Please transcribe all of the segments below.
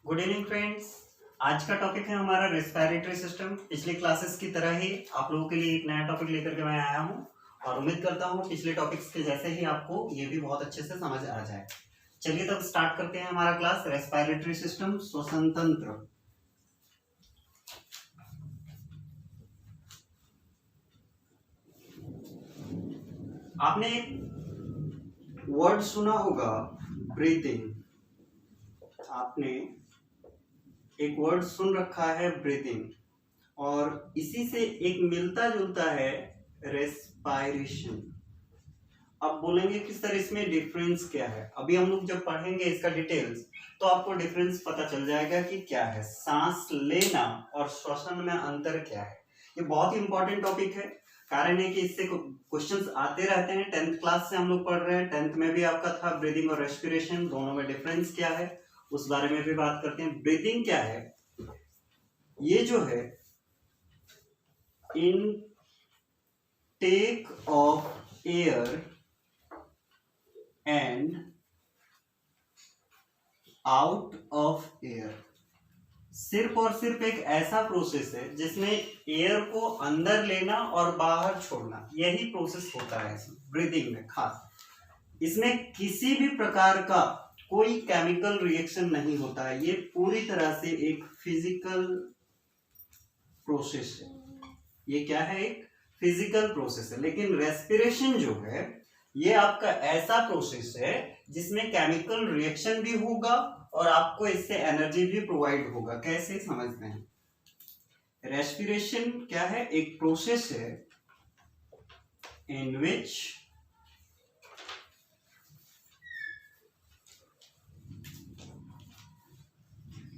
Good evening friends. आज का topic है हमारा रेस्पिरेटरी सिस्टम। पिछली क्लासेस की तरह ही आप लोगों के लिए एक नया टॉपिक लेकर के मैं आया हूं और उम्मीद करता हूं पिछले टॉपिक्स के जैसे ही आपको ये भी बहुत अच्छे से समझ आ जाए। चलिए तब स्टार्ट करते हैं हमारा क्लास रेस्पिरेटरी सिस्टम, श्वसन तंत्र। आपने एक वर्ड सुना होगा, ब्रीथिंग। आपने एक वर्ड सुन रखा है, ब्रीथिंग, और इसी से एक मिलता जुलता है रेस्पायरेशन। अब बोलेंगे कि सर इसमें डिफरेंस क्या है। अभी हम लोग जब पढ़ेंगे इसका डिटेल्स तो आपको डिफरेंस पता चल जाएगा कि क्या है। सांस लेना और श्वसन में अंतर क्या है। ये बहुत ही इंपॉर्टेंट टॉपिक है। कारण है कि इससे क्वेश्चंस आते रहते हैं। 10th क्लास से हम लोग पढ़ रहे हैं। 10th में भी आपका था ब्रीदिंग और रेस्पिरेशन, दोनों में डिफरेंस क्या है उस बारे में भी बात करते हैं। ब्रीदिंग क्या है, ये जो है intake of air and out of air, सिर्फ और सिर्फ एक ऐसा प्रोसेस है जिसमें एयर को अंदर लेना और बाहर छोड़ना, यही प्रोसेस होता है ब्रीदिंग में। खास इसमें किसी भी प्रकार का कोई केमिकल रिएक्शन नहीं होता है। ये पूरी तरह से एक फिजिकल प्रोसेस है। ये क्या है, एक फिजिकल प्रोसेस है। लेकिन रेस्पिरेशन जो है ये आपका ऐसा प्रोसेस है जिसमें केमिकल रिएक्शन भी होगा और आपको इससे एनर्जी भी प्रोवाइड होगा। कैसे समझते हैं। रेस्पिरेशन क्या है, एक प्रोसेस है इन विच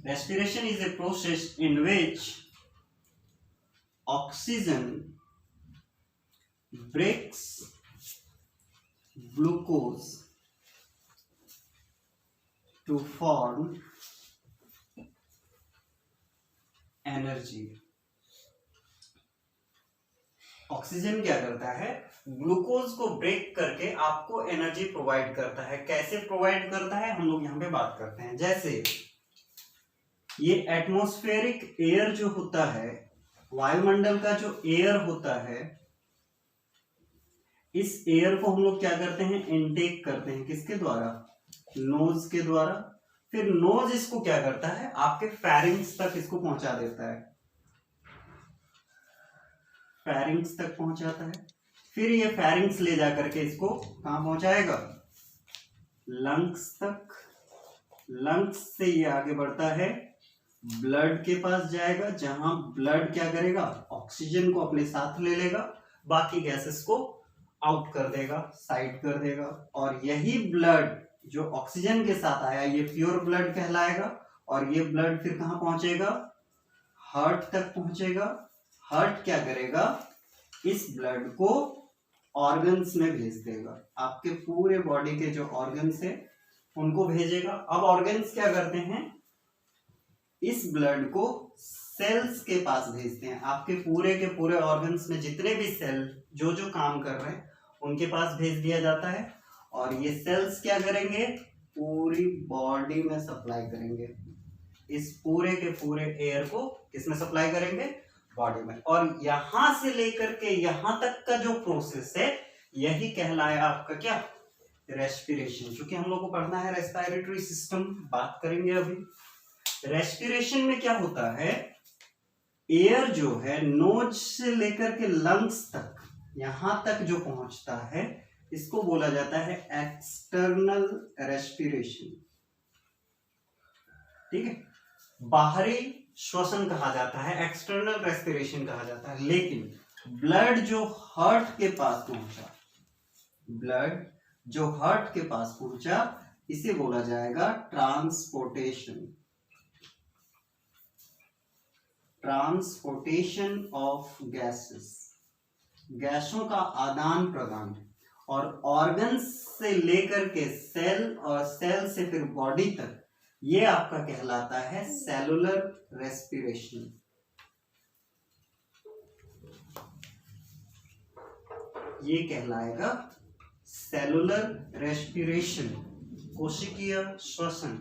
respiration is a process in which oxygen breaks glucose to form energy। Oxygen क्या करता है, ग्लूकोज को ब्रेक करके आपको एनर्जी प्रोवाइड करता है। कैसे प्रोवाइड करता है हम लोग यहाँ पे बात करते हैं। जैसे ये एटमॉस्फेरिक एयर जो होता है, वायुमंडल का जो एयर होता है, इस एयर को हम लोग क्या करते हैं, इनटेक करते हैं। किसके द्वारा, नोज के द्वारा। फिर नोज इसको क्या करता है, आपके फेरिंग्स तक इसको पहुंचा देता है, फेरिंग्स तक पहुंचाता है। फिर ये फेरिंग्स ले जाकर के इसको कहां पहुंचाएगा, लंग्स तक। लंग्स से ये आगे बढ़ता है, ब्लड के पास जाएगा, जहां ब्लड क्या करेगा, ऑक्सीजन को अपने साथ ले लेगा, बाकी गैसेस को आउट कर देगा, साइड कर देगा। और यही ब्लड जो ऑक्सीजन के साथ आया ये प्योर ब्लड कहलाएगा। और ये ब्लड फिर कहां पहुंचेगा, हार्ट तक पहुंचेगा। हार्ट क्या करेगा, इस ब्लड को ऑर्गन्स में भेज देगा। आपके पूरे बॉडी के जो ऑर्गन्स है उनको भेजेगा। अब ऑर्गन्स क्या करते हैं, इस ब्लड को सेल्स के पास भेजते हैं। आपके पूरे के पूरे ऑर्गन्स में जितने भी सेल जो जो काम कर रहे हैं उनके पास भेज दिया जाता है। और ये सेल्स क्या करेंगे, पूरी बॉडी में सप्लाई करेंगे। इस पूरे के पूरे एयर को किसमें सप्लाई करेंगे, बॉडी में। और यहां से लेकर के यहां तक का जो प्रोसेस है यही कहलाया आपका क्या, रेस्पिरेशन। क्योंकि हम लोग को पढ़ना है रेस्पिरेटरी सिस्टम, बात करेंगे अभी। रेस्पिरेशन में क्या होता है, एयर जो है नोज से लेकर के लंग्स तक, यहां तक जो पहुंचता है इसको बोला जाता है एक्सटर्नल रेस्पिरेशन। ठीक है, बाहरी श्वसन कहा जाता है, एक्सटर्नल रेस्पिरेशन कहा जाता है। लेकिन ब्लड जो हार्ट के पास पहुंचा, ब्लड जो हार्ट के पास पहुंचा, इसे बोला जाएगा ट्रांसपोर्टेशन। ट्रांसपोर्टेशन ऑफ गैसेस, गैसों का आदान प्रदान। और ऑर्गन्स से लेकर के सेल और सेल से फिर बॉडी तक, ये आपका कहलाता है सेलुलर रेस्पिरेशन। ये कहलाएगा सेलुलर रेस्पिरेशन, कोशिकीय श्वसन।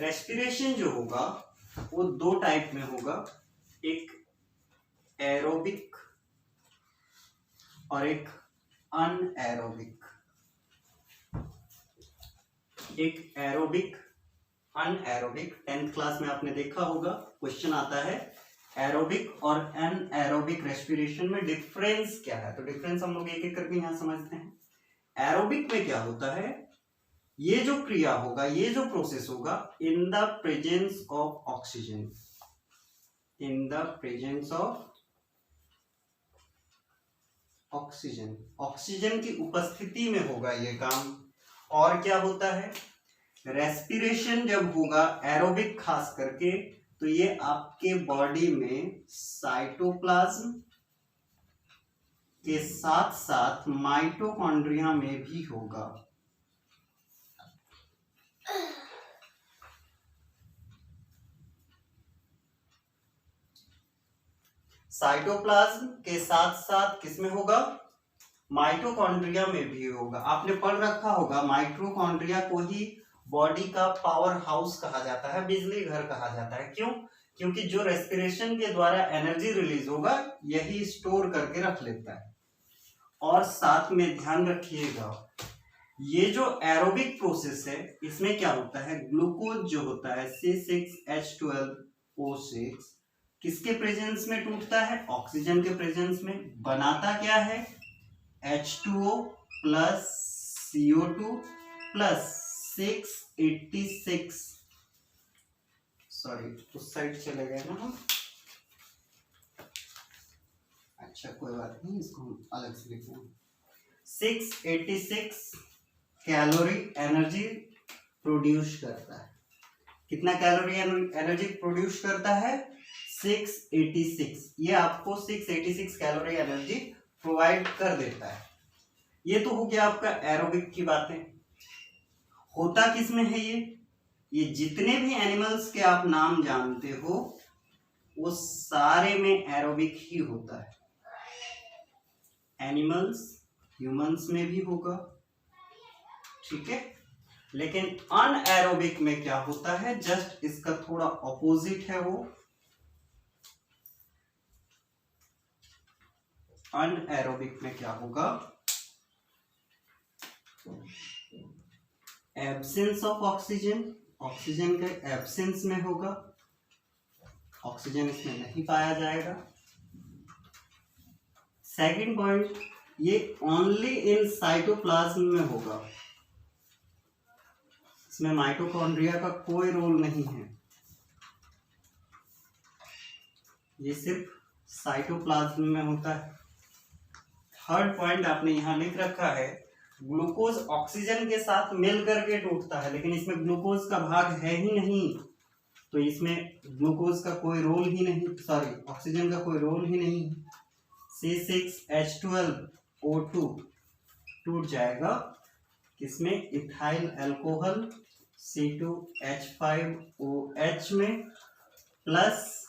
रेस्पिरेशन जो होगा वो दो टाइप में होगा, एक एरोबिक और एक अनएरोबिक। एक एरोबिक, अनएरोबिक। 10th क्लास में आपने देखा होगा, क्वेश्चन आता है एरोबिक और अनएरोबिक रेस्पिरेशन में डिफरेंस क्या है। तो डिफरेंस हम लोग एक एक करके यहां समझते हैं। एरोबिक में क्या होता है, ये जो क्रिया होगा, ये जो प्रोसेस होगा in the presence of oxygen, in the presence of oxygen, oxygen की उपस्थिति में होगा ये काम। और क्या होता है, रेस्पिरेशन जब होगा एरोबिक खास करके, तो ये आपके बॉडी में साइटोप्लाज्म के साथ साथ माइटोकॉन्ड्रिया में भी होगा। साइटोप्लाज्म के साथ साथ किसमें होगा, माइटोकॉन्ड्रिया में भी होगा। आपने पढ़ रखा होगा माइटोकॉन्ड्रिया को ही बॉडी का पावर हाउस कहा जाता है, बिजली घर कहा जाता है। क्यों? क्योंकि जो रेस्पिरेशन के द्वारा एनर्जी रिलीज होगा यही स्टोर करके रख लेता है। और साथ में ध्यान रखिएगा, ये जो एरोबिक प्रोसेस है इसमें क्या होता है, ग्लूकोज जो होता है C6H12O6 किसके प्रेजेंस में टूटता है, ऑक्सीजन के प्रेजेंस में। बनाता क्या है, H2O plus CO2 plus 686, sorry उस साइड चले गए ना हम, अच्छा कोई बात नहीं, इसको हम अलग से लिखते हैं। 686 कैलोरी एनर्जी प्रोड्यूस करता है। कितना कैलोरी एनर्जी प्रोड्यूस करता है, 686। ये आपको 686 कैलोरी एनर्जी प्रोवाइड कर देता है। ये तो हो गया आपका एरोबिक की बातें। होता किसमें है ये जितने भी एनिमल्स के आप नाम जानते हो वो सारे में एरोबिक ही होता है। एनिमल्स, ह्यूमंस में भी होगा, ठीक है। लेकिन अनएरोबिक में क्या होता है, जस्ट इसका थोड़ा ऑपोजिट है वो। अनएरोबिक में क्या होगा, एब्सेंस ऑफ ऑक्सीजन, ऑक्सीजन के एब्सेंस में होगा, ऑक्सीजन इसमें नहीं पाया जाएगा। सेकंड पॉइंट, ये ओनली इन साइटोप्लाज्म में होगा, इसमें माइटोकॉन्ड्रिया का कोई रोल नहीं है, ये सिर्फ साइटोप्लाज्म में होता है। थर्ड पॉइंट आपने यहां लिख रखा है, ग्लूकोज ऑक्सीजन के साथ मिल करके टूटता है, लेकिन इसमें ग्लूकोज का भाग है ही नहीं, तो इसमें ग्लूकोज का कोई रोल ही नहीं, सॉरी ऑक्सीजन का कोई रोल ही नहीं। C6H12O2 टूट जाएगा किसमें, इथाइल अल्कोहल C2H5OH में plus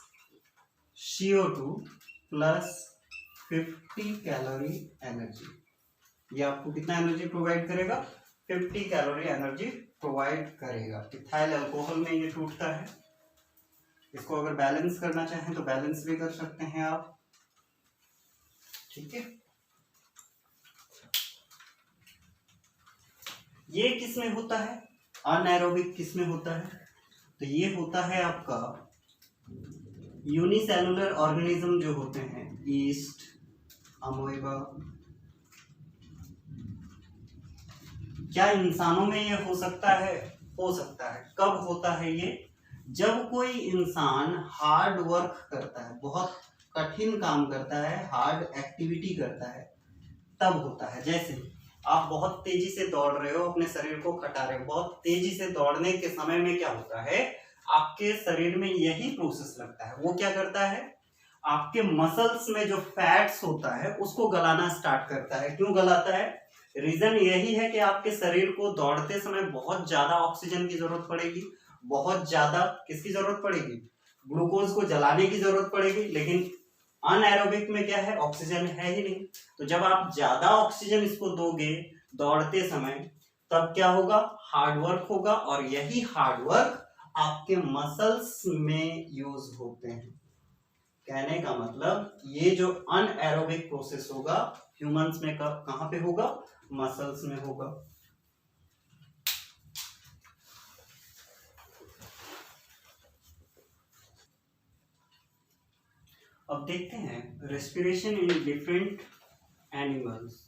CO2 plus 50 calorie energy. ये आपको कितना एनर्जी प्रोवाइड करेगा, 50 कैलोरी एनर्जी प्रोवाइड करेगा। इथाइल अल्कोहल में ये टूटता है। इसको अगर बैलेंस करना चाहें तो बैलेंस भी कर सकते हैं आप, ठीक है। ये किसमें होता है, अनएरोबिक किसमें होता है, तो ये होता है आपका यूनिसेलुलर ऑर्गेनिज्म जो होते हैं, ईस्ट, अमोएबा। क्या इंसानों में ये हो सकता है, हो सकता है। कब होता है ये, जब कोई इंसान हार्ड वर्क करता है, बहुत कठिन काम करता है, हार्ड एक्टिविटी करता है, तब होता है। जैसे आप बहुत तेजी से दौड़ रहे हो, अपने शरीर को खटा रहे हो, बहुत तेजी से दौड़ने के समय में क्या होता है, आपके शरीर में यही प्रोसेस लगता है। वो क्या करता है, आपके मसल्स में जो फैट्स होता है उसको गलाना स्टार्ट करता है। क्यों गलाता है, रीजन यही है कि आपके शरीर को दौड़ते समय बहुत ज्यादा ऑक्सीजन की जरूरत पड़ेगी, बहुत ज्यादा किसकी जरूरत पड़ेगी, ग्लूकोज को जलाने की जरूरत पड़ेगी। लेकिन अनएरोबिक में क्या है, ऑक्सीजन है ही नहीं। तो जब आप ज्यादा ऑक्सीजन इसको दोगे दौड़ते समय, तब क्या होगा, हार्ड वर्क होगा, और यही हार्ड वर्क आपके मसल्स में यूज होते हैं। कहने का मतलब ये जो अनएरोबिक प्रोसेस होगा ह्यूमंस में कहां पे होगा? मसल्स में होगा। अब देखते हैं रेस्पिरेशन इन डिफरेंट एनिमल्स।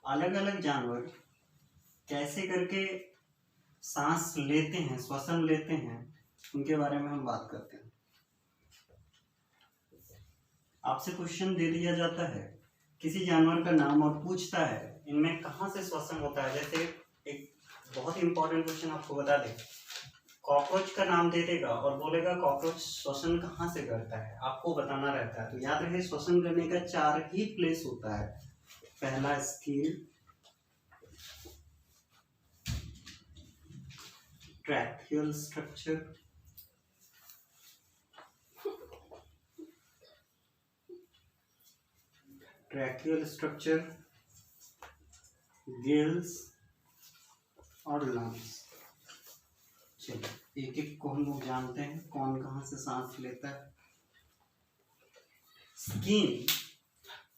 अलग अलग जानवर कैसे करके सांस लेते हैं, श्वसन लेते हैं, उनके बारे में हम बात करते हैं। आपसे क्वेश्चन दे दिया जाता है, किसी जानवर का नाम और पूछता है इनमें कहाँ से श्वसन होता है। जैसे एक बहुत इंपॉर्टेंट क्वेश्चन आपको बता दें, कॉकरोच का नाम दे देगा और बोलेगा कॉकरोच श्वसन कहाँ से करता है, आपको बताना रहता है। तो याद रहे श्वसन करने का 4 ही प्लेस होता है। पहला स्किल, ट्रैकियल स्ट्रक्चर, गिल्स और लंग्स। चलिए एक एक को हम लोग जानते हैं कौन कहाँ से सांस लेता है। स्किन,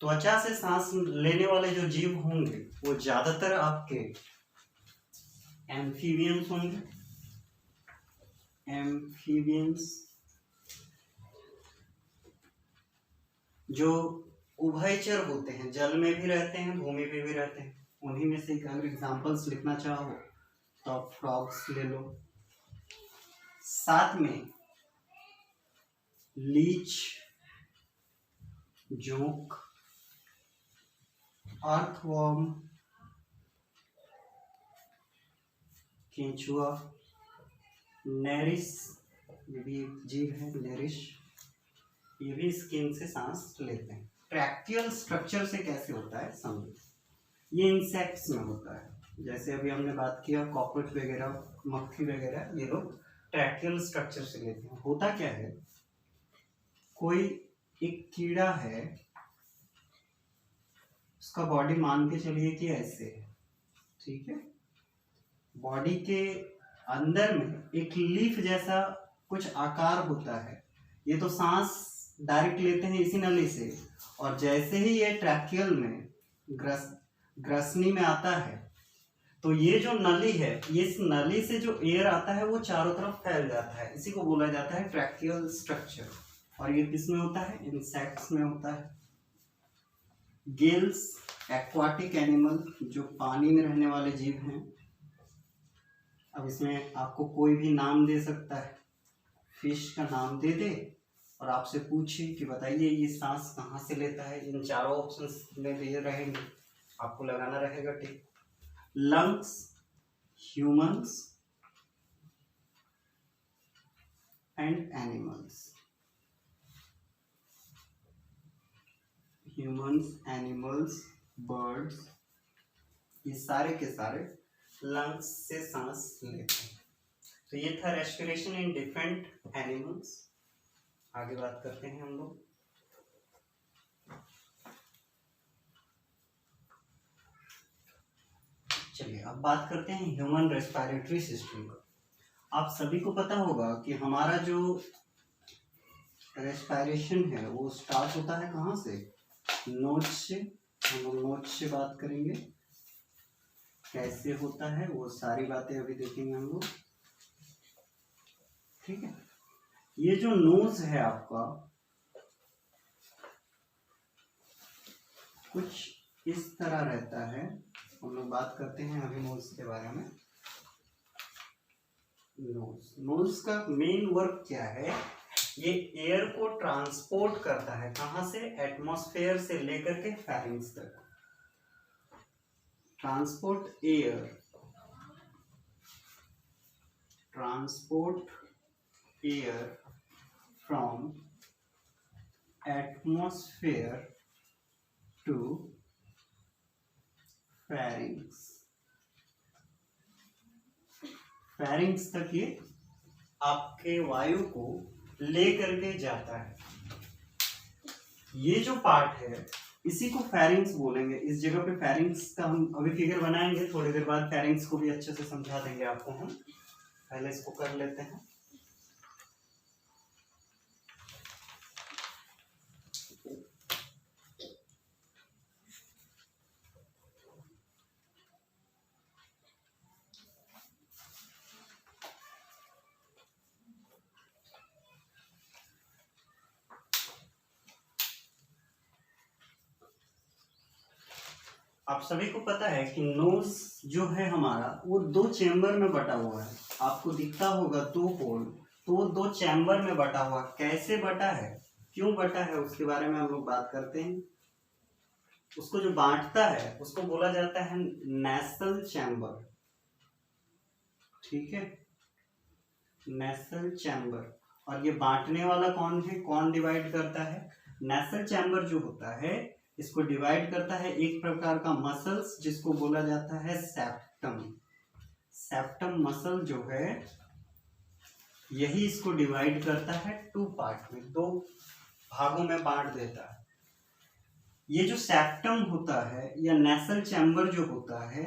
त्वचा से सांस लेने वाले जो जीव होंगे वो ज्यादातर आपके एम्फीबियंस होंगे। एम्फीबियंस जो उभयचर होते हैं, जल में भी रहते हैं, भूमि पे भी रहते हैं। उन्हीं में से अगर एग्जांपल्स लिखना चाहो तो आप फ्रॉग्स ले लो। साथ में लीच, जोंक, अर्थवर्म, केंचुआ, नेरिस, ये भी एक जीव है नेरिश, ये भी स्किन से सांस लेते हैं। ट्रैकियल स्ट्रक्चर से कैसे होता है समझो। ये इंसेक्ट्स में होता है, जैसे अभी हमने बात किया कॉकरोच वगैरह, मक्खी वगैरह, ये लोग ट्रैकियल स्ट्रक्चर से लेते हैं। होता क्या है, कोई एक कीड़ा है, उसका बॉडी मान के चलिए कि ऐसे है, ठीक है। बॉडी के अंदर में एक लीफ जैसा कुछ आकार होता है। ये तो सांस डायरेक्ट लेते हैं इसी नली से, और जैसे ही ये ट्रैकियल में ग्रसनी में आता है तो ये जो नली है, इस नली से जो एयर आता है वो चारों तरफ फैल जाता है। इसी को बोला जाता है ट्रैकियल स्ट्रक्चर। और ये किस में होता है? इंसेक्ट्स में होता है। गिल्स, एक्वाटिक एनिमल, जो पानी में रहने वाले जीव हैं। अब इसमें आपको कोई भी नाम दे सकता है, फिश का नाम दे दे और आपसे पूछे कि बताइए ये सांस कहाँ से लेता है। इन चारों ऑप्शंस में दिए रहेंगे, आपको लगाना रहेगा tick. Lungs, humans and animals. Humans, animals, birds, ये सारे के सारे लंग्स से सांस लेते हैं। तो ये था रेस्पिरेशन इन डिफरेंट एनिमल्स। आगे बात करते हैं हम लोग। चलिए अब बात करते हैं ह्यूमन रेस्पिरेटरी सिस्टम का। आप सभी को पता होगा कि हमारा जो रेस्पिरेशन है वो स्टार्ट होता है कहाँ से? नोज से। हम लोग नोज से बात करेंगे, कैसे होता है वो सारी बातें अभी देखेंगे हम लोग, ठीक है। ये जो नोज है आपका, कुछ इस तरह रहता है। हम लोग बात करते हैं अभी नोज के बारे में। नोज का मेन वर्क क्या है? ये एयर को ट्रांसपोर्ट करता है, कहां से? एटमॉस्फेयर से लेकर के फेरिंग्स तक। Transport air from atmosphere to pharynx तक ये आपके वायु को ले करके जाता है। ये जो पार्ट है इसी को फेरिंग्स बोलेंगे। इस जगह पे फेरिंग्स का हम अभी फिगर बनाएंगे, थोड़ी देर बाद फेरिंग्स को भी अच्छे से समझा देंगे आपको हम। पहले इसको कर लेते हैं। आप सभी को पता है कि नोज जो है हमारा वो दो चैम्बर में बटा हुआ है। आपको दिखता होगा दो होल, तो वो दो चैम्बर में बटा हुआ। कैसे बटा है, क्यों बटा है, उसके बारे में हम लोग बात करते हैं। उसको जो बांटता है उसको बोला जाता है नेसल चैम्बर। ठीक है, नेसल चैम्बर। और ये बांटने वाला कौन है, कौन डिवाइड करता है? नेसल चैम्बर जो होता है इसको डिवाइड करता है एक प्रकार का मसल्स जिसको बोला जाता है सेप्टम। सेप्टम मसल जो है यही इसको डिवाइड करता है टू पार्ट में, दो भागों में बांट देता है। ये जो सेप्टम होता है या नेसल चैम्बर जो होता है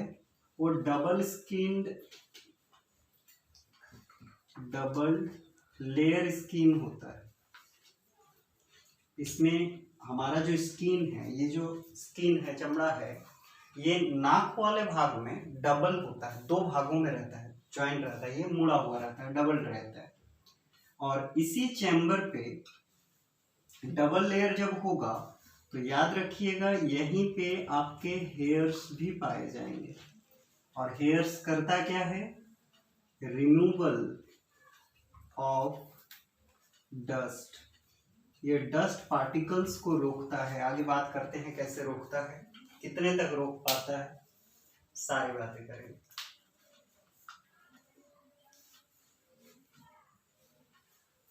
वो डबल लेयर स्किन होता है। इसमें हमारा जो स्किन है, ये जो स्किन है, चमड़ा है, ये नाक वाले भाग में डबल होता है, दो भागों में रहता है, जॉइंट रहता है, ये मुड़ा हुआ रहता है, डबल रहता है। और इसी चैम्बर पे डबल लेयर जब होगा तो याद रखिएगा यहीं पे आपके हेयर्स भी पाए जाएंगे। और हेयर्स करता क्या है, रिमूवल ऑफ डस्ट। ये डस्ट पार्टिकल्स को रोकता है। आगे बात करते हैं कैसे रोकता है, कितने तक रोक पाता है, सारी बातें करेंगे।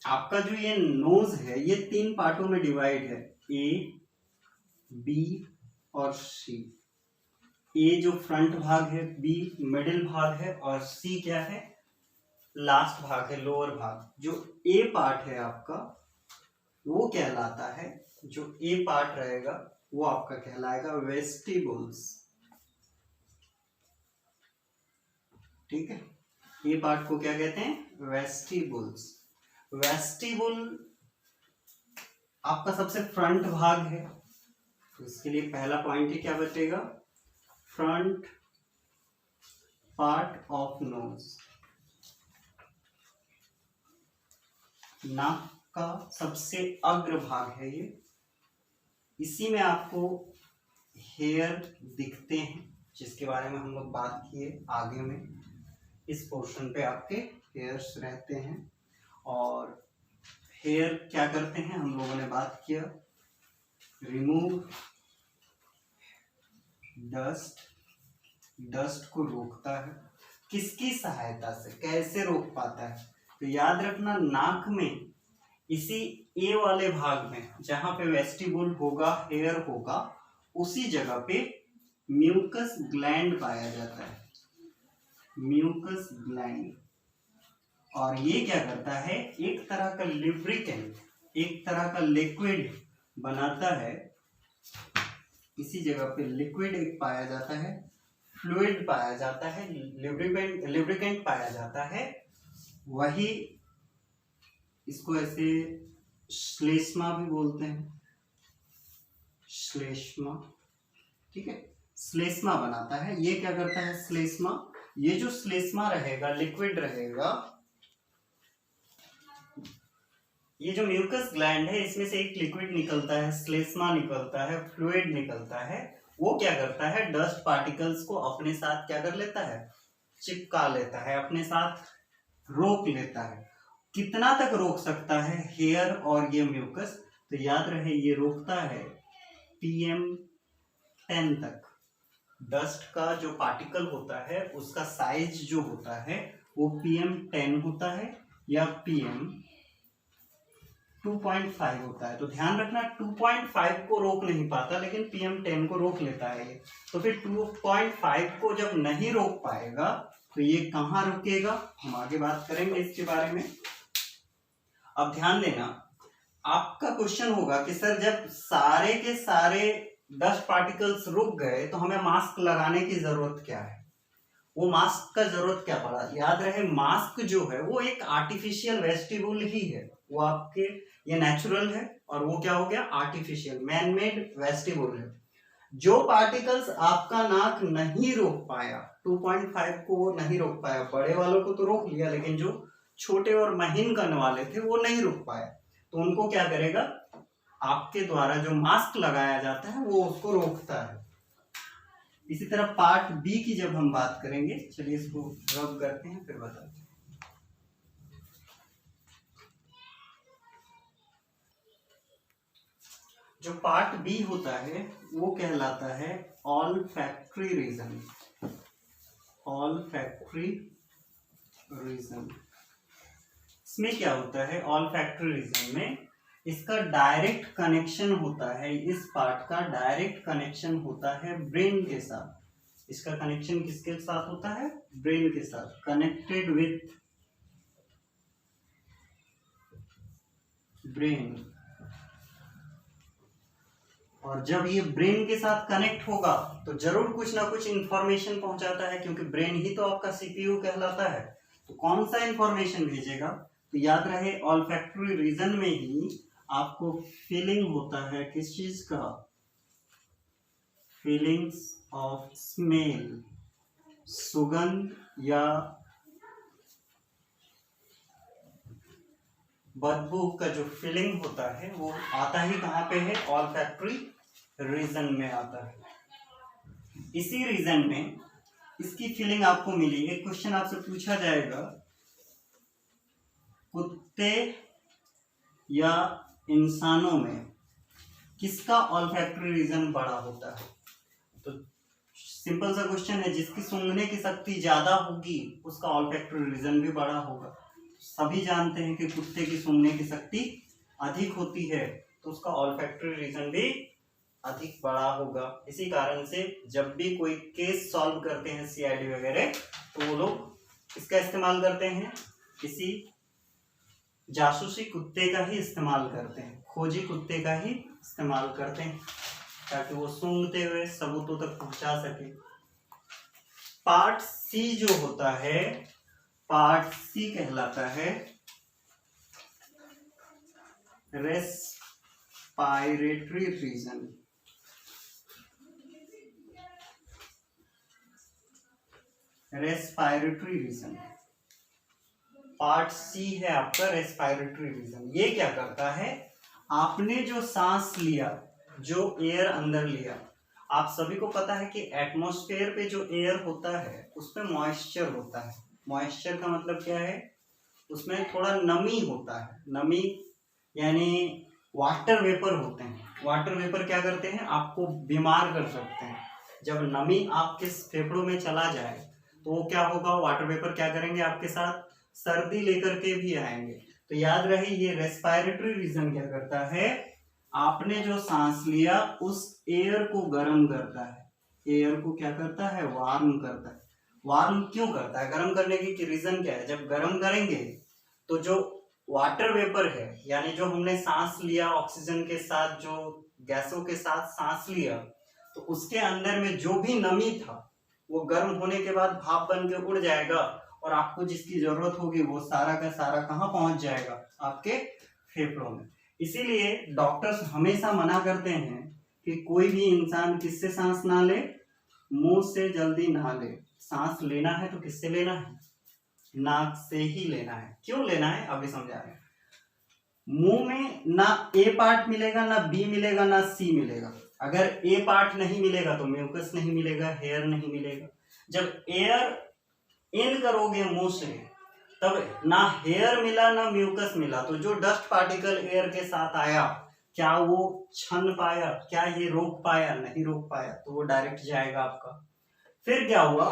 आपका जो ये नोज है ये तीन पार्टों में डिवाइड है, ए, बी और सी। ए जो फ्रंट भाग है, बी मिडिल भाग है और सी क्या है, लास्ट भाग है, लोअर भाग। जो ए पार्ट है आपका वो कहलाता है, जो ए पार्ट रहेगा वो आपका कहलाएगा वेस्टिबुल्स। ठीक है, ए पार्ट को क्या कहते हैं, वेस्टिबुल्स। वेस्टिबुल आपका सबसे फ्रंट भाग है, तो इसके लिए पहला पॉइंट ही क्या बचेगा, फ्रंट पार्ट ऑफ नोज। नाक का सबसे अग्र भाग है ये, इसी में आपको हेयर दिखते हैं, जिसके बारे में हम लोग बात किए आगे में। इस पोर्शन पे आपके हेयर्स रहते हैं। और हेयर क्या करते हैं, हम लोगों ने बात किया, रिमूव डस्ट को रोकता है। किसकी सहायता से, कैसे रोक पाता है, तो याद रखना नाक में इसी ए वाले भाग में जहां पे वेस्टिबुल होगा, हेयर होगा, उसी जगह पे म्यूकस ग्लैंड पाया जाता है, म्यूकस ग्लैंड। और ये क्या करता है, एक तरह का लिब्रिकेंट, एक तरह का लिक्विड बनाता है। इसी जगह पे लिक्विड एक पाया जाता है, फ्लूइड पाया जाता है, लिब्रिकेंट पाया जाता है। वही इसको ऐसे श्लेष्मा भी बोलते हैं, श्लेष्मा। ठीक है, श्लेष्मा बनाता है। ये क्या करता है श्लेष्मा, ये जो श्लेष्मा रहेगा, लिक्विड रहेगा, ये जो म्यूकस ग्लैंड है इसमें से एक लिक्विड निकलता है, श्लेष्मा निकलता है, फ्लूइड निकलता है। वो क्या करता है, डस्ट पार्टिकल्स को अपने साथ क्या कर लेता है, चिपका लेता है, अपने साथ रोक लेता है। कितना तक रोक सकता है हेयर और ये म्यूकस, तो याद रहे ये रोकता है PM10 तक। डस्ट का जो पार्टिकल होता है उसका साइज जो होता है वो PM10 होता है या PM2.5 होता है। तो ध्यान रखना 2.5 को रोक नहीं पाता, लेकिन PM10 को रोक लेता है ये। तो फिर 2.5 को जब नहीं रोक पाएगा तो ये कहाँ रुकेगा, हम आगे बात करेंगे इसके बारे में। अब ध्यान देना, आपका क्वेश्चन होगा कि सर जब सारे के सारे डस्ट पार्टिकल्स रुक गए तो हमें मास्क लगाने की जरूरत क्या है? वो मास्क का जरूरत क्या पड़ा? याद रहे मास्क जो है वो एक आर्टिफिशियल वेस्टिबुल ही है, वो आपके ये नेचुरल है और वो क्या हो गया? आर्टिफिशियल मैन मेड वेस्टिबुल है। जो पार्टिकल्स आपका नाक नहीं रोक पाया, 2.5 को वो नहीं रोक पाया, बड़े वालों को तो रोक लिया लेकिन जो छोटे और महीन कण वाले थे वो नहीं रोक पाया, तो उनको क्या करेगा? आपके द्वारा जो मास्क लगाया जाता है वो उसको रोकता है। इसी तरह पार्ट बी की जब हम बात करेंगे, चलिए इसको रब करते हैं फिर बताते हैं। जो पार्ट बी होता है वो कहलाता है ऑल्फैक्टरी रीजन। ऑल्फैक्टरी रीजन, इसमें क्या होता है? ऑल्फैक्टरी रीजन में इसका डायरेक्ट कनेक्शन होता है, इस पार्ट का डायरेक्ट कनेक्शन होता है ब्रेन के साथ। इसका कनेक्शन किसके साथ होता है? ब्रेन के साथ। Connected with brain. और जब ये ब्रेन के साथ कनेक्ट होगा तो जरूर कुछ ना कुछ इंफॉर्मेशन पहुंचाता है, क्योंकि ब्रेन ही तो आपका सीपीयू कहलाता है। तो कौन सा इंफॉर्मेशन भेजेगा? तो याद रहे ऑल्फैक्टरी रीजन में ही आपको फीलिंग होता है, किस चीज का? फीलिंग्स ऑफ स्मेल, सुगंध या बदबू का जो फीलिंग होता है वो आता ही कहाँ पे है? ऑल्फैक्टरी रीजन में आता है। इसी रीजन में इसकी फीलिंग आपको मिली। एक क्वेश्चन आपसे पूछा जाएगा, कुत्ते या इंसानों में किसका ऑल्फैक्टरी रीजन बड़ा होता है? तो सिंपल सा क्वेश्चन है, जिसकी सूंघने की शक्ति ज्यादा होगी उसका ऑल्फैक्टरी रीजन भी बड़ा होगा। सभी जानते हैं कि कुत्ते की सूंघने की शक्ति अधिक होती है, तो उसका ऑल्फैक्टरी रीजन भी अधिक बड़ा होगा। इसी कारण से जब भी कोई केस सॉल्व करते हैं सीआईडी वगैरह, तो वो लोग इसका इस्तेमाल करते हैं, किसी जासूसी कुत्ते का ही इस्तेमाल करते हैं, खोजी कुत्ते का ही इस्तेमाल करते हैं, ताकि वो सूंघते हुए सबूतों तक पहुंचा सके। पार्ट सी जो होता है, पार्ट सी कहलाता है respiratory region. Respiratory region part C है आपका रेस्पायरेटरी रीजन। ये क्या करता है? आपने जो सांस लिया, जो एयर अंदर लिया, आप सभी को पता है कि एटमॉस्फेयर पे जो एयर होता है उसमें मॉइस्चर होता है। मॉइस्चर का मतलब क्या है? उसमें थोड़ा नमी होता है। नमी यानी वाटर वेपर होते हैं। वाटर वेपर क्या करते हैं? आपको बीमार कर सकते हैं। जब नमी आपके फेफड़ों में चला जाए तो वो क्या होगा? वाटर वेपर क्या करेंगे? आपके साथ सर्दी लेकर के भी आएंगे। तो याद रहे ये रेस्पायरेटरी रीजन क्या करता है? आपने जो सांस लिया उस एयर को गर्म करता है। एयर को क्या करता है? वार्म करता है। वार्म क्यों करता है? गर्म करने की रीजन क्या है? जब गर्म करेंगे तो जो वाटर वेपर है, यानी जो हमने सांस लिया ऑक्सीजन के साथ, जो गैसों के साथ सांस लिया, तो उसके अंदर में जो भी नमी था वो गर्म होने के बाद भाप बन के उड़ जाएगा, और आपको जिसकी जरूरत होगी वो सारा का सारा कहाँ पहुंच जाएगा? आपके फेफड़ों में। इसीलिए डॉक्टर्स हमेशा मना करते हैं कि कोई भी इंसान किससे सांस ना ले? मुंह से जल्दी ना ले। सांस लेना है तो किससे लेना है? नाक से ही लेना है। क्यों लेना है अभी समझा रहे हैं। मुंह में ना ए पार्ट मिलेगा, ना बी मिलेगा, ना सी मिलेगा। अगर ए पार्ट नहीं मिलेगा तो म्यूकस नहीं मिलेगा, हेयर नहीं मिलेगा। जब एयर इन करोगे मुंह से, तब ना हेयर मिला ना म्यूकस मिला, तो जो डस्ट पार्टिकल एयर के साथ आया, क्या वो छन पाया? क्या ये रोक पाया? नहीं रोक पाया, तो वो डायरेक्ट जाएगा आपका। फिर क्या हुआ?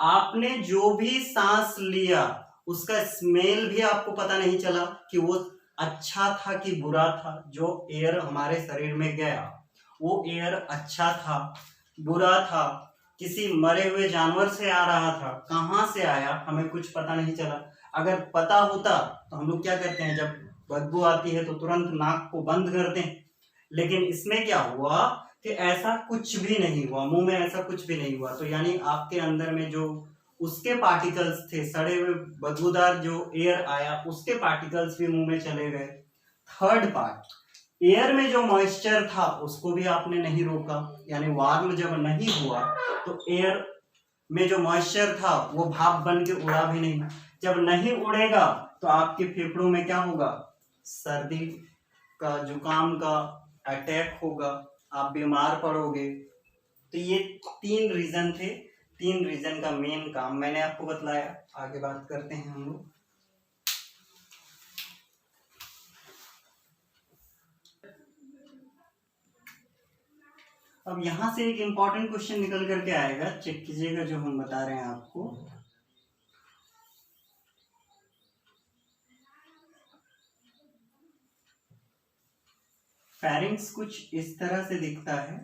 आपने जो भी सांस लिया उसका स्मेल भी आपको पता नहीं चला कि वो अच्छा था कि बुरा था। जो एयर हमारे शरीर में गया वो एयर अच्छा था, बुरा था, किसी मरे हुए जानवर से आ रहा था, कहाँ से आया हमें कुछ पता नहीं चला। अगर पता होता तो हम लोग क्या करते हैं? जब बदबू आती है तो तुरंत नाक को बंद कर दें। लेकिन इसमें क्या हुआ कि ऐसा कुछ भी नहीं हुआ, मुंह में ऐसा कुछ भी नहीं हुआ, तो यानी आपके अंदर में जो उसके पार्टिकल्स थे, सड़े हुए बदबूदार जो एयर आया उसके पार्टिकल्स भी मुंह में चले गए। थर्ड पार्ट, एयर में जो मॉइस्चर था उसको भी आपने नहीं रोका, यानी वार्म जब नहीं हुआ तो एयर में जो मॉइस्चर था वो भाप बन के उड़ा भी नहीं। जब नहीं उड़ेगा तो आपके फेफड़ों में क्या होगा, सर्दी का, जुकाम का अटैक होगा, आप बीमार पड़ोगे। तो ये 3 रीजन थे, 3 रीजन का मेन काम मैंने आपको बतलाया। आगे बात करते हैं हम लोग। अब यहां से एक इंपॉर्टेंट क्वेश्चन निकल करके आएगा, चेक कीजिएगा जो हम बता रहे हैं आपको। फेरिंग्स कुछ इस तरह से दिखता है,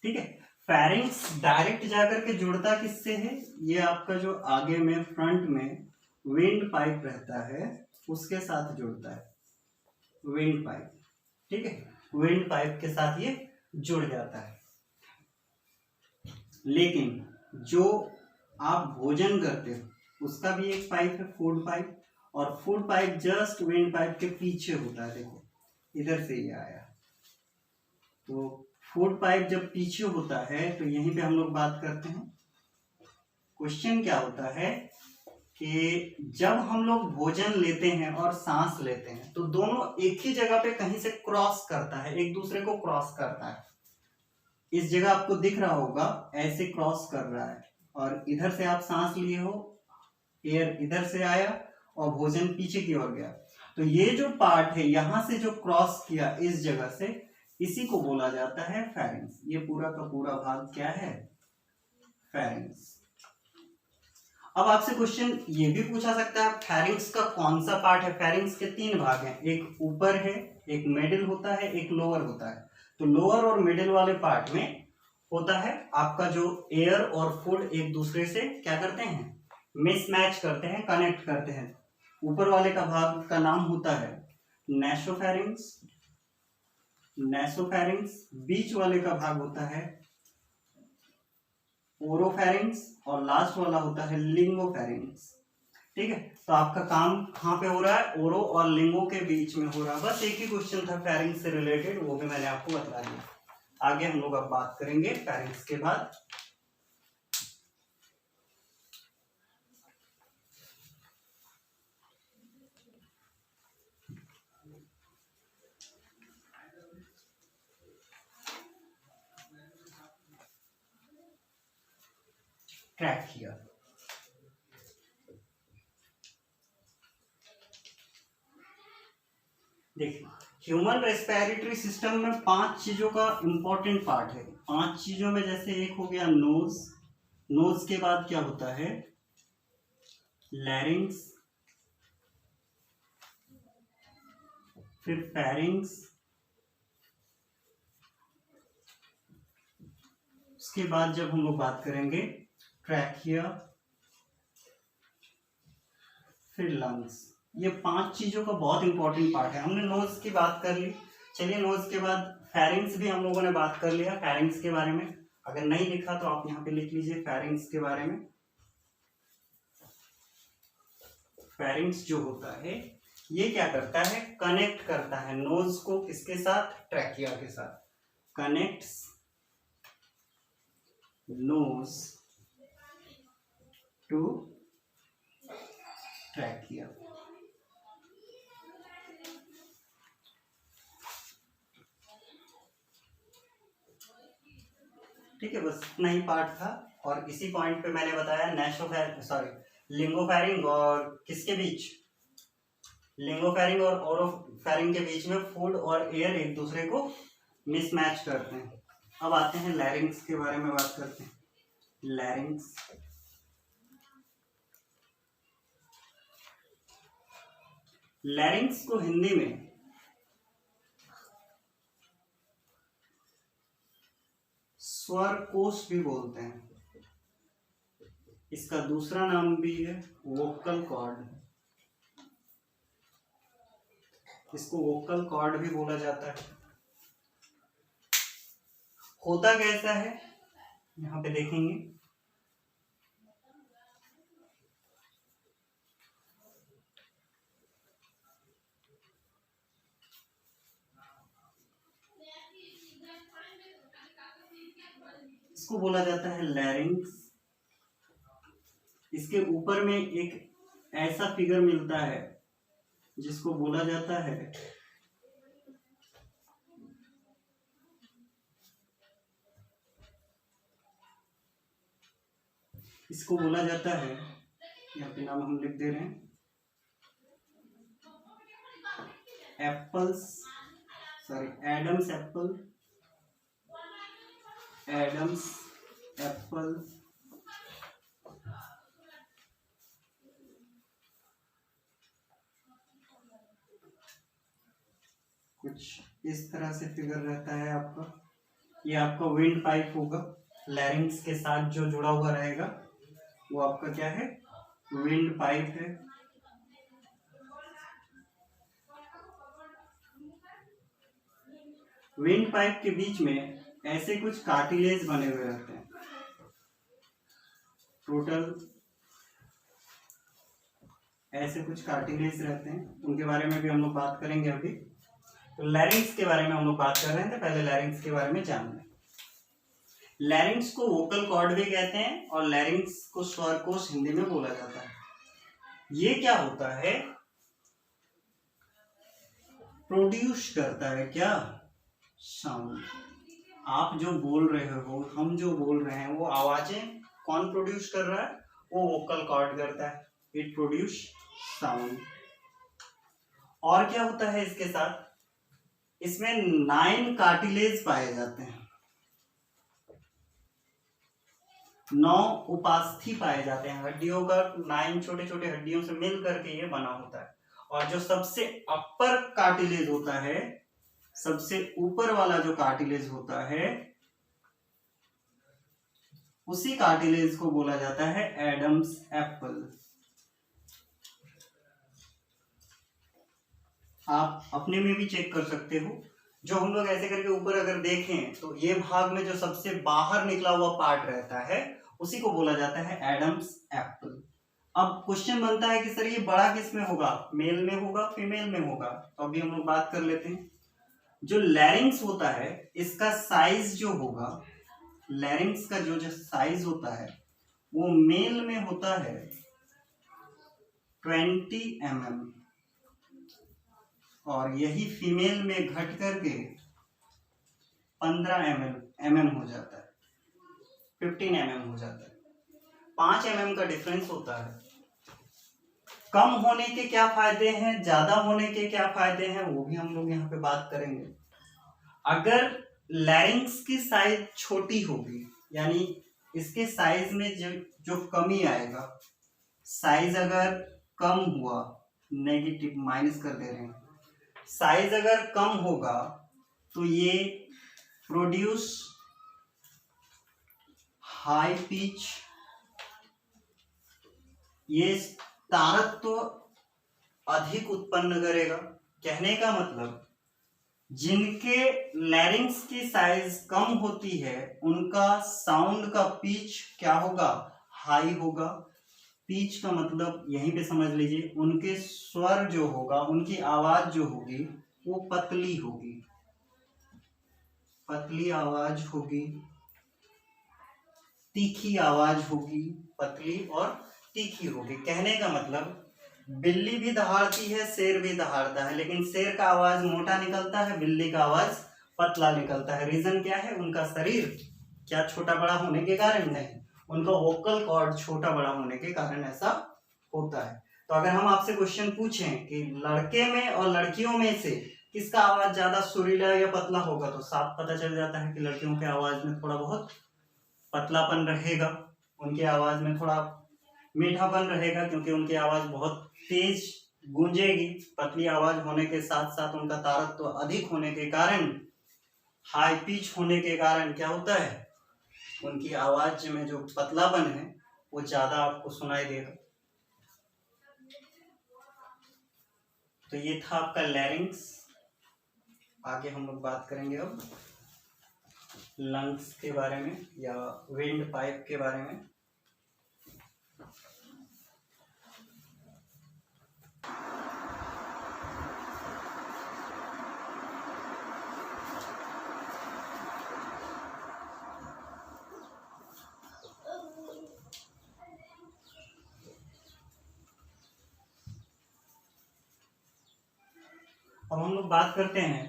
ठीक है। फेरिंग्स डायरेक्ट जाकर के जुड़ता किससे है, ये आपका जो आगे में फ्रंट में विंड पाइप रहता है उसके साथ जुड़ता है, विंड पाइप, ठीक है। विंड पाइप के साथ ये जुड़ जाता है। लेकिन जो आप भोजन करते हो उसका भी एक पाइप है, फूड पाइप, और food pipe just wind pipe के पीछे होता है। देखो इधर से ये आया, तो फूड पाइप जब पीछे होता है तो यहीं पे हम लोग बात करते हैं। क्वेश्चन क्या होता है कि जब हम लोग भोजन लेते हैं और सांस लेते हैं तो दोनों एक ही जगह पे कहीं से क्रॉस करता है, एक दूसरे को क्रॉस करता है। इस जगह आपको दिख रहा होगा ऐसे क्रॉस कर रहा है, और इधर से आप सांस लिए हो, एयर इधर से आया और भोजन पीछे की ओर गया। तो ये जो पार्ट है यहां से जो क्रॉस किया इस जगह से, इसी को बोला जाता है फेरिंग्स। ये पूरा का पूरा भाग क्या है, फेरिंग्स। अब आपसे क्वेश्चन ये भी पूछा सकता है फेरिंग्स का कौन सा पार्ट है। फेरिंग्स के 3 भाग हैं, एक ऊपर है, एक मिडिल होता है, एक लोअर होता है। तो लोअर और मिडिल वाले पार्ट में होता है आपका जो एयर और फूड एक दूसरे से क्या करते हैं, मिसमैच करते हैं, कनेक्ट करते हैं। ऊपर वाले का भाग का नाम होता है नेसोफेरिंग्स, नेसोफेरिंग्स। बीच वाले का भाग होता है ओरोफेरिंग्स, और लास्ट वाला होता है लिंगोफेरिंग्स, ठीक है। तो आपका काम कहाँ पे हो रहा है, ओरो और लिंगो के बीच में हो रहा है। बस एक ही क्वेश्चन था फेरिंग्स से रिलेटेड, वो भी मैंने आपको बता दिया। आगे हम लोग अब बात करेंगे फेरिंग्स के बाद। ट्रैकिया, देखिए ह्यूमन रेस्पिरेटरी सिस्टम में 5 चीजों का इंपॉर्टेंट पार्ट है। 5 चीजों में जैसे एक हो गया नोज, नोज के बाद क्या होता है लैरिंग्स, फिर फेरिंग्स, उसके बाद जब हम लोग बात करेंगे ट्रैकिया, फिर लंग्स। ये 5 चीजों का बहुत इंपॉर्टेंट पार्ट है। हमने नोज की बात कर ली, चलिए नोज के बाद फेरिंग्स भी हम लोगों ने बात कर लिया। फेरिंग्स के बारे में अगर नहीं लिखा तो आप यहाँ पे लिख लीजिए फेरिंग्स के बारे में। फेरिंग्स जो होता है ये क्या करता है, कनेक्ट करता है नोज को किसके साथ, ट्रैकिया के साथ। Connects nose to trachea. ठीक है, बस इतना ही पार्ट था। और इसी पॉइंट पे मैंने बताया लिंगोफेरिंग और किसके बीच, लिंगोफेरिंग और ओरोफेरिंग के बीच में फूड और एयर एक दूसरे को मिसमैच करते हैं। अब आते हैं लैरिंग्स के बारे में बात करते हैं। लैरिंग्स, लैरिंग्स को हिंदी में स्वर कोश भी बोलते हैं। इसका दूसरा नाम भी है वोकल कॉर्ड, इसको वोकल कॉर्ड भी बोला जाता है। होता कैसा है यहाँ पे देखेंगे। इसको बोला जाता है लैरिंक्स। इसके ऊपर में एक ऐसा फिगर मिलता है जिसको बोला जाता है यहाँ पे नाम हम लिख दे रहे हैं, एडम्स एप्पल कुछ इस तरह से फिगर रहता है आपका। ये आपका विंड पाइप होगा, लैरिंग्स के साथ जो जुड़ा हुआ रहेगा वो आपका क्या है, विंड पाइप है। विंड पाइप के बीच में ऐसे कुछ कार्टिलेज बने हुए रहते हैं, टोटल ऐसे कुछ कार्टिलेज रहते हैं, उनके बारे में भी हम लोग बात करेंगे अभी। तो लैरिंग्स के बारे में हम लोग बात कर रहे हैं, तो पहले लैरिंग्स के बारे में जान लें। लैरिंग्स को वोकल कॉर्ड भी कहते हैं और लैरिंग्स को स्वर कोश हिंदी में बोला जाता है। ये क्या होता है, प्रोड्यूस करता है क्या, साउंड। आप जो बोल रहे हो, हम जो बोल रहे हैं, वो आवाजें कौन प्रोड्यूस कर रहा है, वो वोकल कॉर्ड करता है। It produce sound. और क्या होता है इसके साथ, इसमें 9 कार्टिलेज पाए जाते हैं, 9 उपास्थि पाए जाते हैं। हड्डियों का 9 छोटे छोटे हड्डियों से मिल करके ये बना होता है। और जो सबसे अपर कार्टिलेज होता है, सबसे ऊपर वाला जो कार्टिलेज होता है, उसी कार्टिलेज को बोला जाता है एडम्स एप्पल। आप अपने में भी चेक कर सकते हो। जो हम लोग ऐसे करके ऊपर अगर देखें तो ये भाग में जो सबसे बाहर निकला हुआ पार्ट रहता है, उसी को बोला जाता है एडम्स एप्पल। अब क्वेश्चन बनता है कि सर ये बड़ा किस में होगा, मेल में होगा, फीमेल में होगा? तो अभी हम लोग बात कर लेते हैं। जो लैरिंग्स होता है, इसका साइज जो होगा, लैरिंग्स का जो साइज होता है वो मेल में होता है 20 mm और यही फीमेल में घट करके 15 mm हो जाता है, 15 mm हो जाता है। 5 mm का डिफरेंस होता है। कम होने के क्या फायदे हैं, ज्यादा होने के क्या फायदे हैं, वो भी हम लोग यहाँ पे बात करेंगे। अगर लैरिंग्स की साइज छोटी होगी, यानी इसके साइज में जो कमी आएगा, साइज अगर कम हुआ, नेगेटिव माइनस कर दे रहे हैं, साइज अगर कम होगा तो ये प्रोड्यूस हाई पिच, ये तारत्व अधिक उत्पन्न करेगा। कहने का मतलब, जिनके लैरिंग्स की साइज कम होती है उनका साउंड का पिच क्या होगा, हाई होगा। पिच का मतलब यहीं पे समझ लीजिए, उनके स्वर जो होगा, उनकी आवाज जो होगी वो पतली होगी, पतली आवाज होगी, तीखी आवाज होगी, पतली और तीखी होगी। कहने का मतलब, बिल्ली भी दहाड़ती है, शेर भी दहाड़ता है, लेकिन शेर का आवाज मोटा निकलता है, बिल्ली का आवाज पतला निकलता है। रीजन क्या है, उनका शरीर क्या छोटा बड़ा होने के कारण? नहीं, उनका वोकल कॉर्ड छोटा बड़ा होने के कारण ऐसा होता है। तो अगर हम आपसे क्वेश्चन पूछें कि लड़के में और लड़कियों में से किसका आवाज ज्यादा सुरीला या पतला होगा, तो साफ पता चल जाता है कि लड़कियों के आवाज में थोड़ा बहुत पतलापन रहेगा, उनके आवाज में थोड़ा मीठापन रहेगा, क्योंकि उनकी आवाज बहुत तेज गूंजेगी। पतली आवाज होने के साथ साथ उनका तारत्व अधिक होने के कारण, हाई पिच होने के कारण क्या होता है, उनकी आवाज में जो पतलापन है वो ज्यादा आपको सुनाई देगा। तो ये था आपका लैरिंग्स। आगे हम लोग बात करेंगे अब लंग्स के बारे में या विंड पाइप के बारे में। अब हम लोग बात करते हैं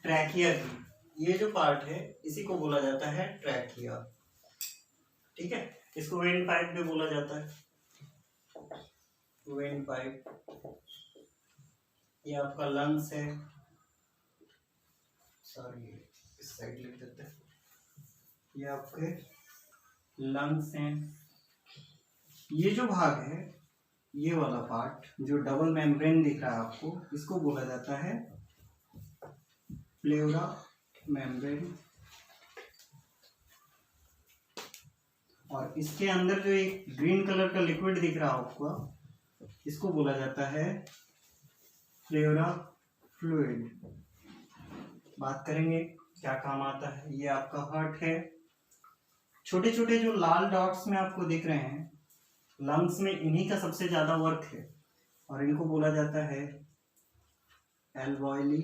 ट्रैकिया की। ये जो पार्ट है इसी को बोला जाता है ट्रैकिया, ठीक है। इसको वेंट पाइप भी बोला जाता है, वेंट पाइप। ये आपका लंग्स है, सॉरी इस साइड लिख देते हैं। ये आपके लंग्स हैं। ये जो भाग है, ये वाला पार्ट जो डबल मेम्ब्रेन दिख रहा है आपको, इसको बोला जाता है प्लेउरा मेम्ब्रेन। और इसके अंदर जो एक ग्रीन कलर का लिक्विड दिख रहा है आपको, इसको बोला जाता है प्लेउरा फ्लूइड। बात करेंगे क्या काम आता है। ये आपका हार्ट है। छोटे छोटे जो लाल डॉट्स में आपको दिख रहे हैं, लंग्स में इन्हीं का सबसे ज्यादा वर्क है और इनको बोला जाता है एल्वोयली,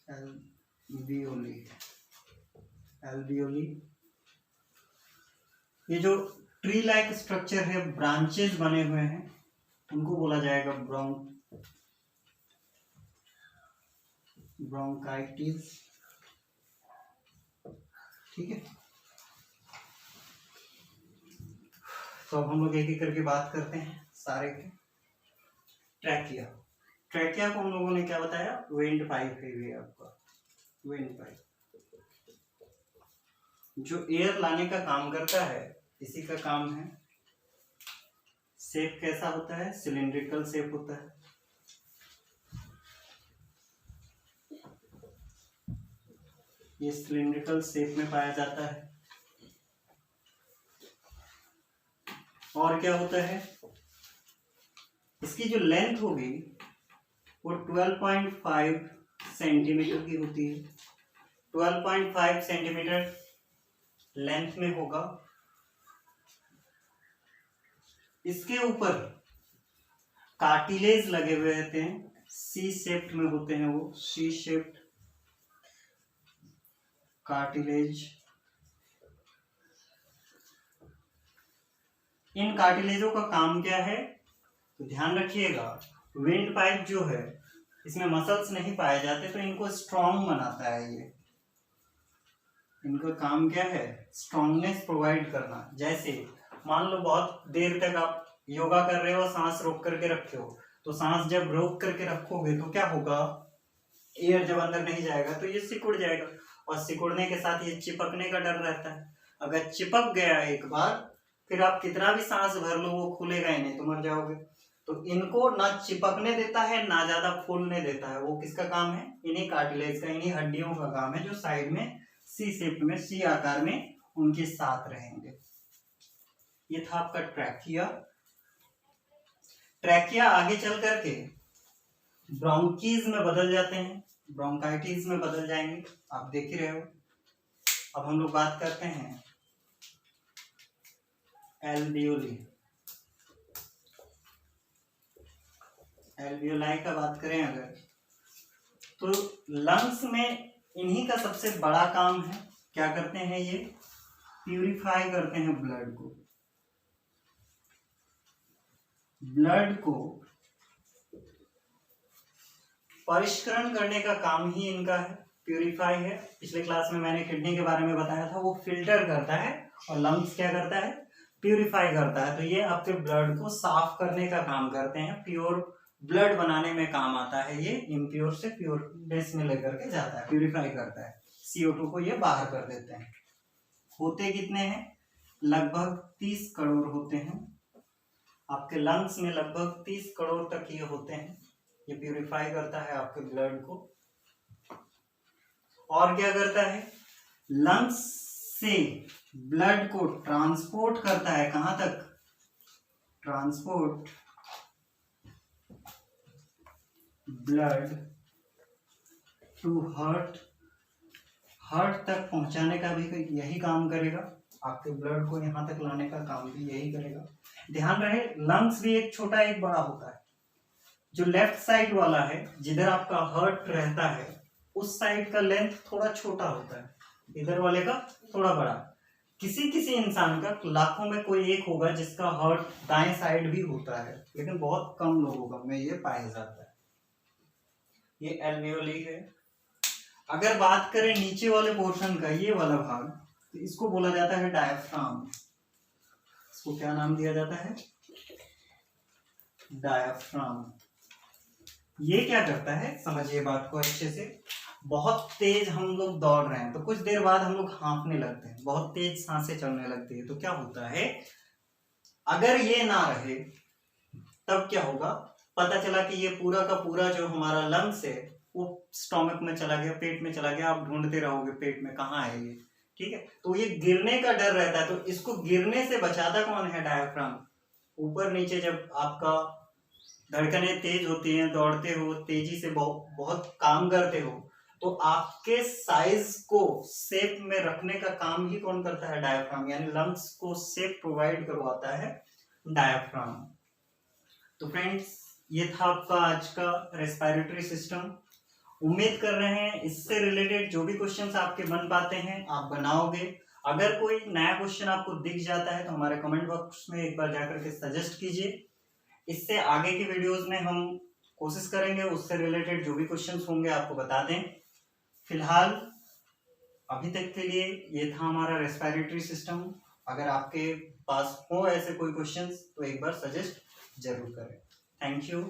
एल्वियोली, एल्वियोली। ये जो ट्री लाइक स्ट्रक्चर है, ब्रांचेस बने हुए हैं, उनको बोला जाएगा ब्रोंकाइटिस, ठीक है। तो अब हम लोग एक एक करके बात करते हैं सारे के। ट्रैकिया, ट्रैकिया को हम लोगों ने क्या बताया, वेंट पाइप है। ये आपका वेंट पाइप जो एयर लाने का काम करता है, इसी का काम है। शेप कैसा होता है, सिलिंड्रिकल शेप होता है। ये सिलिंड्रिकल शेप में पाया जाता है। और क्या होता है, इसकी जो लेंथ होगी वो 12.5 सेंटीमीटर की होती है। 12.5 सेंटीमीटर लेंथ में होगा। इसके ऊपर कार्टिलेज लगे हुए रहते हैं, सी शेप्ड में होते हैं वो, सी शेप्ड कार्टिलेज। इन कार्टिलेजों का काम क्या है, तो ध्यान रखिएगा, विंड पाइप जो है इसमें मसल्स नहीं पाए जाते, तो इनको स्ट्रॉन्ग बनाता है। ये इनका काम क्या है, स्ट्रॉन्गनेस प्रोवाइड करना। जैसे मान लो बहुत देर तक आप योगा कर रहे हो, सांस रोक करके रखे हो, तो सांस जब रोक करके रखोगे तो क्या होगा, एयर जब अंदर नहीं जाएगा तो ये सिकुड़ जाएगा, और सिकुड़ने के साथ ये चिपकने का डर रहता है। अगर चिपक गया एक बार, फिर आप कितना भी सांस भर लो वो खुलेगा ही नहीं, तो मर जाओगे। तो इनको ना चिपकने देता है ना ज्यादा फूलने देता है। वो किसका काम है, इन्हीं कार्टिलेज का, इन्हीं हड्डियों का काम है, जो साइड में सी शेप में, सी आकार में उनके साथ रहेंगे। ये था आपका ट्रैकिया। ट्रैकिया आगे चल करके ब्रोंकीज में बदल जाते हैं, ब्रोंकाइटिस में बदल जाएंगे, आप देख ही रहे हो। अब हम लोग बात करते हैं एल्वियोली। एल्वियोलाई का बात करें अगर, तो लंग्स में इन्हीं का सबसे बड़ा काम है। क्या करते हैं ये, प्यूरिफाई करते हैं ब्लड को। ब्लड को परिष्करण करने का काम ही इनका है, प्यूरिफाई है। पिछले क्लास में मैंने किडनी के बारे में बताया था, वो फिल्टर करता है, और लंग्स क्या करता है, प्यूरिफाई करता है। तो ये आपके ब्लड को साफ करने का काम करते हैं, प्योर ब्लड बनाने में काम आता है। ये इम्प्योर से प्योरनेस में लेकर के जाता है, प्यूरिफाई करता है। CO2 को ये बाहर कर देते हैं। होते कितने हैं, लगभग 30 करोड़ होते हैं आपके लंग्स में, लगभग 30 करोड़ तक ये होते हैं। ये प्यूरिफाई करता है आपके ब्लड को। और क्या करता है, लंग्स से ब्लड को ट्रांसपोर्ट करता है, कहां तक, transport blood to heart, heart तक पहुंचाने का भी यही काम करेगा, आपके ब्लड को यहाँ तक लाने का काम भी यही करेगा। ध्यान रहे लंग्स भी एक छोटा एक बड़ा होता है। जो लेफ्ट साइड वाला है जिधर आपका हार्ट रहता है उस साइड का लेंथ थोड़ा छोटा होता है, इधर वाले का थोड़ा बड़ा। किसी किसी इंसान का लाखों में कोई एक होगा जिसका हार्ट दाएं साइड भी होता है, लेकिन बहुत कम लोगों में ये पाया जाता है। ये एल्वियोली है। अगर बात करें नीचे वाले पोर्शन का, ये वाला भाग, तो इसको बोला जाता है डायफ्राम। इसको क्या नाम दिया जाता है? डायफ्राम। ये क्या करता है, समझिए बात को अच्छे से। बहुत तेज हम लोग दौड़ रहे हैं तो कुछ देर बाद हम लोग हाँफने लगते हैं, बहुत तेज सांसें चलने लगती है, तो क्या होता है, अगर ये ना रहे तब क्या होगा, पता चला कि ये पूरा का पूरा जो हमारा लंग्स है वो स्टोमक में चला गया, पेट में चला गया, आप ढूंढते रहोगे पेट में कहाँ है ये, ठीक है। तो ये गिरने का डर रहता है, तो इसको गिरने से बचाता कौन है? डायफ्राम। ऊपर नीचे जब आपका धड़कनें तेज होती हैं, दौड़ते हो, तेजी से बहुत काम करते हो, तो आपके साइज को शेप में रखने का काम ही कौन करता है? डायफ्राम। यानी लंग्स को शेप प्रोवाइड करवाता है डायफ्राम। तो फ्रेंड्स, ये था आपका आज का रेस्पिरेटरी सिस्टम। उम्मीद कर रहे हैं इससे रिलेटेड जो भी क्वेश्चंस आपके बन पाते हैं आप बनाओगे। अगर कोई नया क्वेश्चन आपको दिख जाता है तो हमारे कमेंट बॉक्स में एक बार जाकर के सजेस्ट कीजिए। इससे आगे की वीडियोस में हम कोशिश करेंगे उससे रिलेटेड जो भी क्वेश्चंस होंगे आपको बता दें। फिलहाल अभी तक के लिए ये था हमारा रेस्पिरेटरी सिस्टम। अगर आपके पास हो ऐसे कोई क्वेश्चंस तो एक बार सजेस्ट जरूर करें। Thank you.